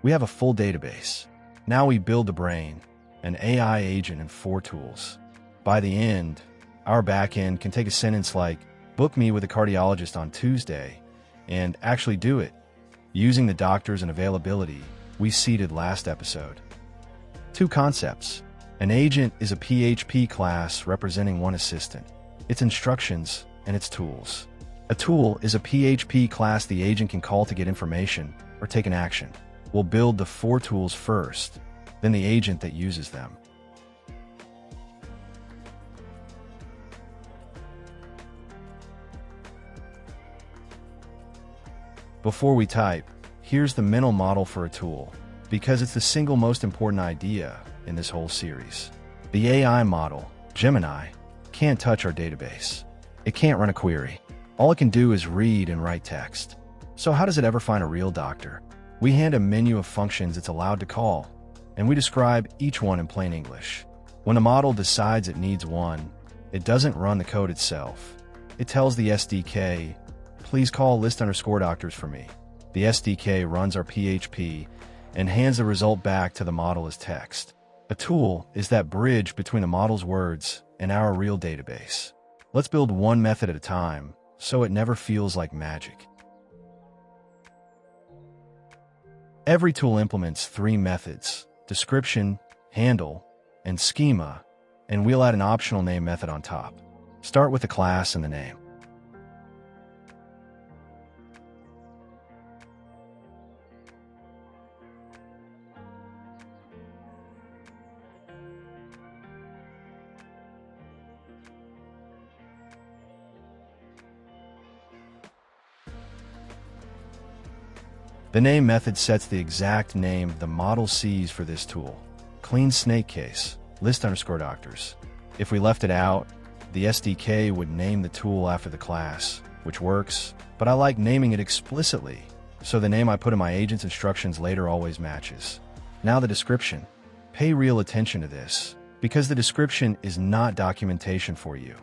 We have a full database. Now we build the brain, an AI agent and 4 tools. By the end, our backend can take a sentence like, "Book me with a cardiologist on Tuesday," and actually do it, using the doctors and availability we seeded last episode. 2 concepts. An agent is a PHP class representing one assistant, its instructions, and its tools. A tool is a PHP class the agent can call to get information or take an action. We'll build the 4 tools first, then the agent that uses them. Before we type, here's the mental model for a tool, because it's the single most important idea in this whole series. The AI model, Gemini, can't touch our database. It can't run a query. All it can do is read and write text. So how does it ever find a real doctor? We hand a menu of functions it's allowed to call, and we describe each one in plain English. When the model decides it needs one, it doesn't run the code itself. It tells the SDK, "Please call list_doctors for me." The SDK runs our PHP and hands the result back to the model as text. A tool is that bridge between the model's words and our real database. Let's build one method at a time, so it never feels like magic. Every tool implements 3 methods: description, handle, and schema, and we'll add an optional name method on top. Start with the class and the name. The name method sets the exact name the model sees for this tool. Clean snake case, list_doctors. If we left it out, the SDK would name the tool after the class, which works, but I like naming it explicitly, so the name I put in my agent's instructions later always matches. Now the description. Pay real attention to this, because the description is not documentation for you.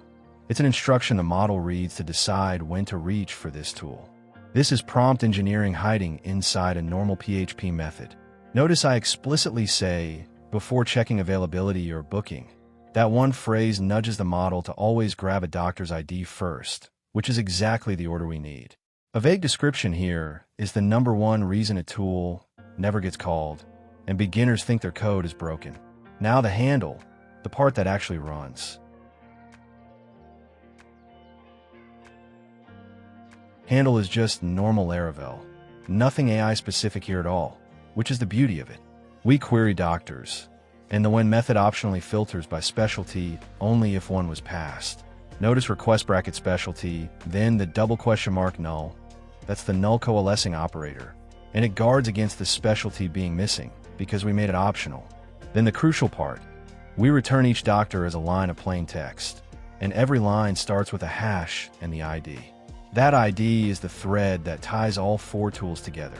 It's an instruction the model reads to decide when to reach for this tool. This is prompt engineering hiding inside a normal PHP method. Notice I explicitly say, before checking availability or booking. That one phrase nudges the model to always grab a doctor's ID first, which is exactly the order we need. A vague description here is the #1 reason a tool never gets called, and beginners think their code is broken. Now the handle, the part that actually runs. Handle is just normal Laravel. Nothing AI specific here at all, which is the beauty of it. We query doctors, and the when method optionally filters by specialty only if one was passed. Notice request bracket specialty, then the double question mark null. That's the null coalescing operator, and it guards against the specialty being missing because we made it optional. Then the crucial part, we return each doctor as a line of plain text, and every line starts with a hash and the ID. That ID is the thread that ties all 4 tools together.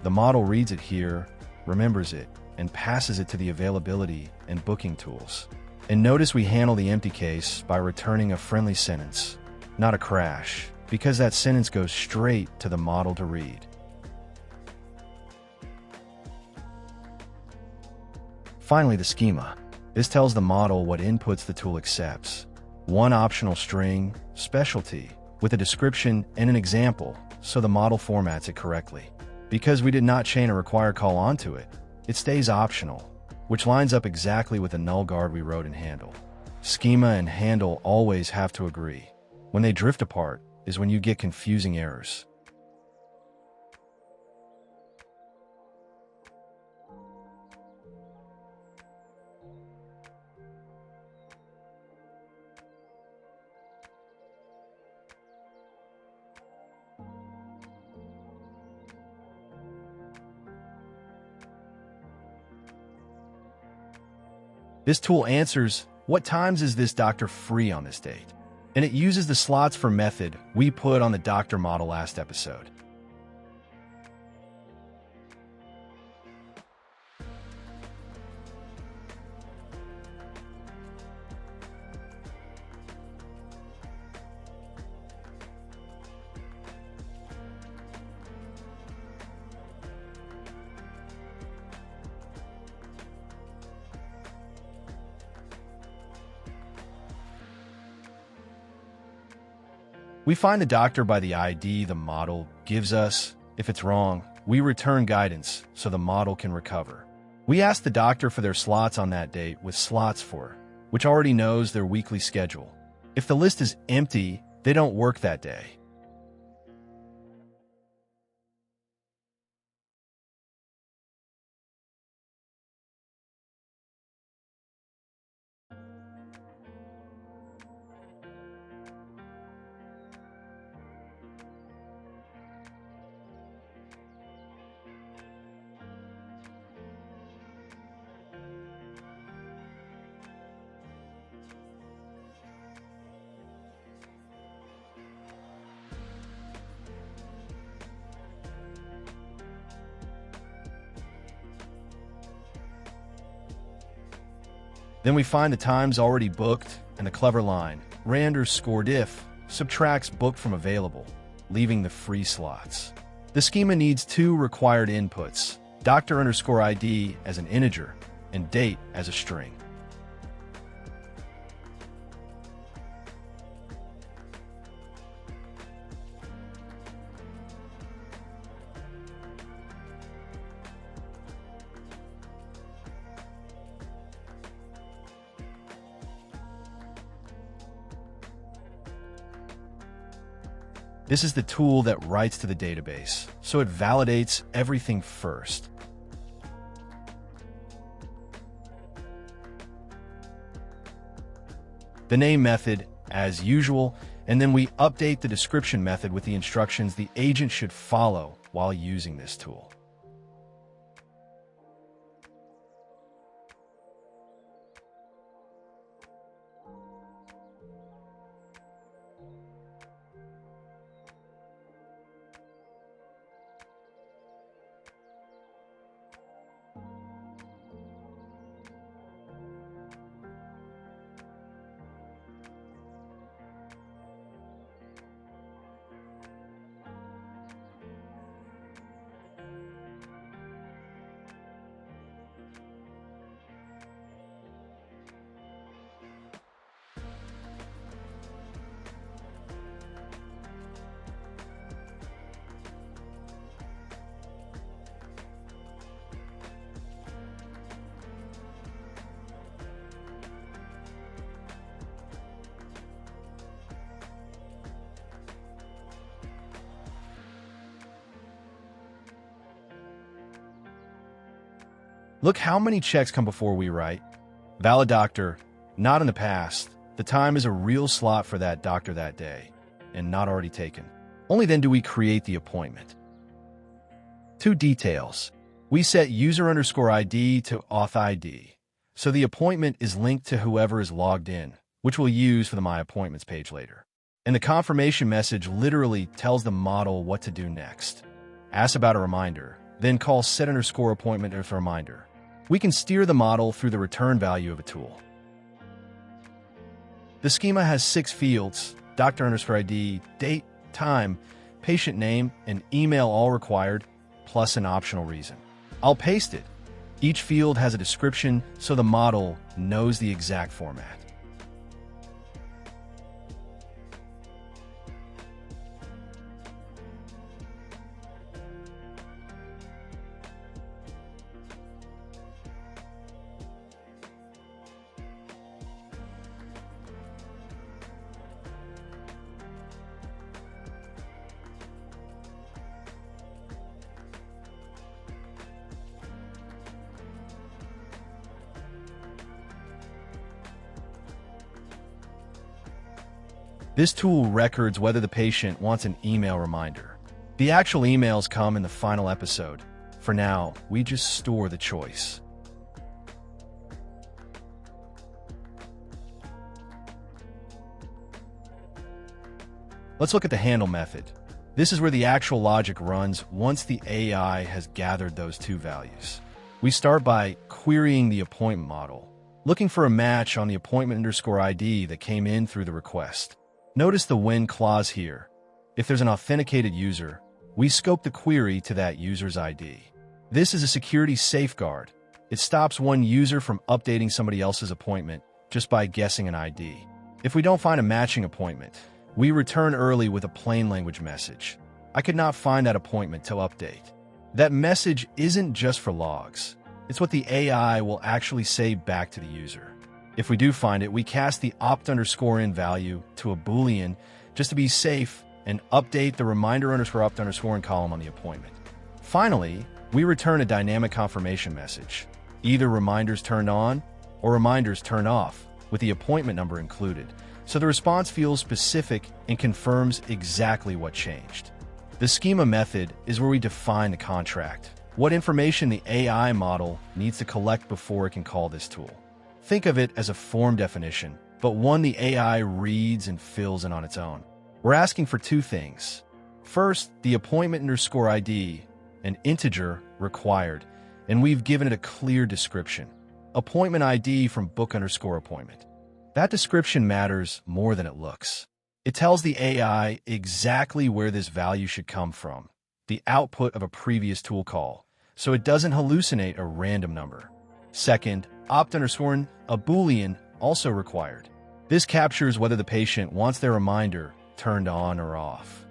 The model reads it here, remembers it, and passes it to the availability and booking tools. And notice we handle the empty case by returning a friendly sentence, not a crash, because that sentence goes straight to the model to read. Finally, the schema. This tells the model what inputs the tool accepts. One optional string, specialty, with a description and an example, so the model formats it correctly. Because we did not chain a require call onto it, it stays optional, which lines up exactly with the null guard we wrote in handle. Schema and handle always have to agree. When they drift apart is when you get confusing errors. This tool answers, "What times is this doctor free on this date?" And it uses the slots for method we put on the doctor model last episode. We find the doctor by the ID the model gives us. If it's wrong, we return guidance so the model can recover. We ask the doctor for their slots on that date with slots for, which already knows their weekly schedule. If the list is empty, they don't work that day. Then we find the times already booked and the clever line, ray_if, subtracts booked from available, leaving the free slots. The schema needs two required inputs, doctor_ID as an integer and date as a string. This is the tool that writes to the database, so it validates everything first. The name method, as usual, and then we update the description method with the instructions the agent should follow while using this tool. Look how many checks come before we write. Valid doctor, not in the past. The time is a real slot for that doctor that day, and not already taken. Only then do we create the appointment. 2 details. We set user_ID to auth ID, so the appointment is linked to whoever is logged in, which we'll use for the My Appointments page later. And the confirmation message literally tells the model what to do next. Ask about a reminder, then call set_appointment as a reminder. We can steer the model through the return value of a tool. The schema has 6 fields, doctor_ID, date, time, patient name, and email all required, plus an optional reason. I'll paste it. Each field has a description so the model knows the exact format. This tool records whether the patient wants an email reminder. The actual emails come in the final episode. For now, we just store the choice. Let's look at the handle method. This is where the actual logic runs once the AI has gathered those 2 values. We start by querying the appointment model, looking for a match on the appointment_ID that came in through the request. Notice the when clause here. If there's an authenticated user, we scope the query to that user's ID. This is a security safeguard. It stops one user from updating somebody else's appointment just by guessing an ID. If we don't find a matching appointment, We return early with a plain language message. I could not find that appointment till update. That message isn't just for logs. It's what the AI will actually say back to the user. If we do find it, we cast the opt_in value to a Boolean just to be safe and update the reminder_opt_in column on the appointment. Finally, we return a dynamic confirmation message. Either reminders turned on or reminders turned off with the appointment number included. So the response feels specific and confirms exactly what changed. The schema method is where we define the contract, what information the AI model needs to collect before it can call this tool. Think of it as a form definition, but one the AI reads and fills in on its own. We're asking for two things. First, the appointment_ID, an integer required, and we've given it a clear description. Appointment ID from book_appointment. That description matters more than it looks. It tells the AI exactly where this value should come from, the output of a previous tool call, so it doesn't hallucinate a random number. Second, opt_in, a Boolean, also required. This captures whether the patient wants their reminder turned on or off.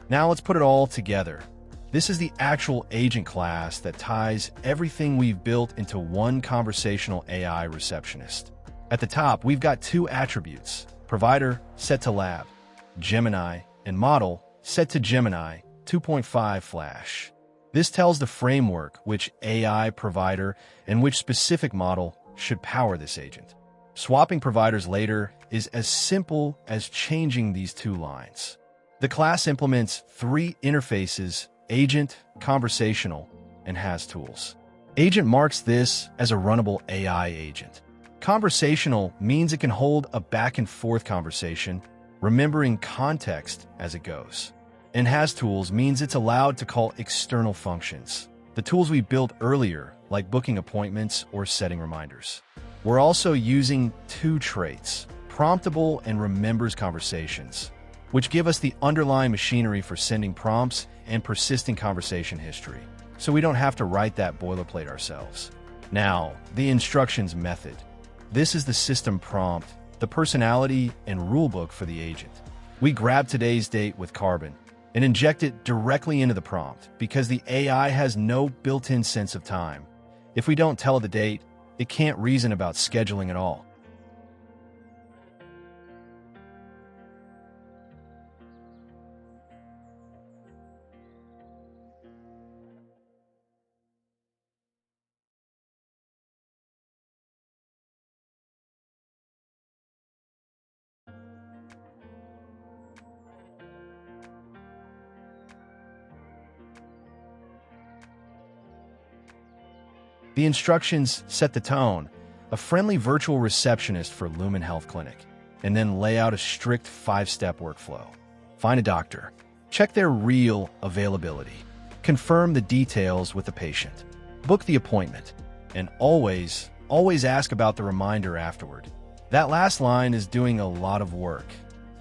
Now let's put it all together. This is the actual agent class that ties everything we've built into one conversational AI receptionist. At the top, we've got two attributes: provider set to lab, Gemini, and model set to Gemini 2.5 Flash. This tells the framework which AI provider and which specific model should power this agent. Swapping providers later is as simple as changing these two lines. The class implements three interfaces: agent, conversational, and has tools. Agent marks this as a runnable AI agent. Conversational means it can hold a back-and-forth conversation, remembering context as it goes. And has tools means it's allowed to call external functions, the tools we built earlier, like booking appointments or setting reminders. We're also using two traits: promptable and remembers conversations, which give us the underlying machinery for sending prompts and persisting conversation history, so we don't have to write that boilerplate ourselves. Now, the instructions method. This is the system prompt, the personality and rulebook for the agent. We grab today's date with Carbon and inject it directly into the prompt because the AI has no built-in sense of time. If we don't tell it the date, it can't reason about scheduling at all. The instructions set the tone, a friendly virtual receptionist for Lumen Health Clinic, and then lay out a strict 5-step workflow. Find a doctor, check their real availability, confirm the details with the patient, book the appointment, and always ask about the reminder afterward. That last line is doing a lot of work.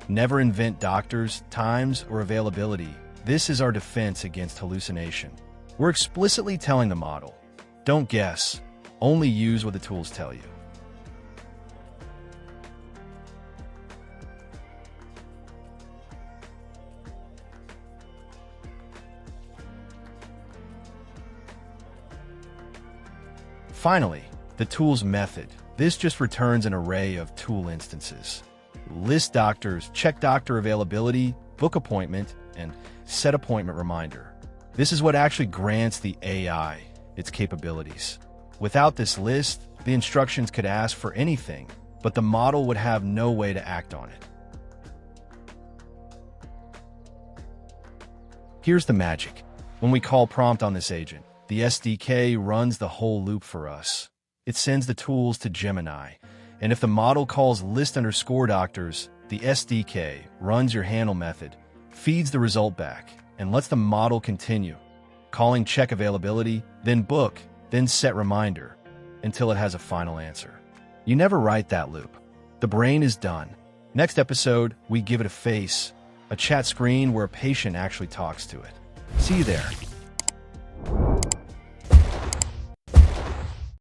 Never invent doctors, times, or availability. This is our defense against hallucination. We're explicitly telling the model, don't guess, only use what the tools tell you. Finally, the tools method. This just returns an array of tool instances. List doctors, check doctor availability, book appointment, and set appointment reminder. This is what actually grants the AI its capabilities. Without this list, the instructions could ask for anything, but the model would have no way to act on it. Here's the magic. When we call prompt on this agent, the SDK runs the whole loop for us. It sends the tools to Gemini, and if the model calls list_doctors, the SDK runs your handle method, feeds the result back, and lets the model continue, calling check availability, then book, then set reminder, until it has a final answer. You never write that loop. The brain is done. Next episode, we give it a face, a chat screen where a patient actually talks to it. See you there.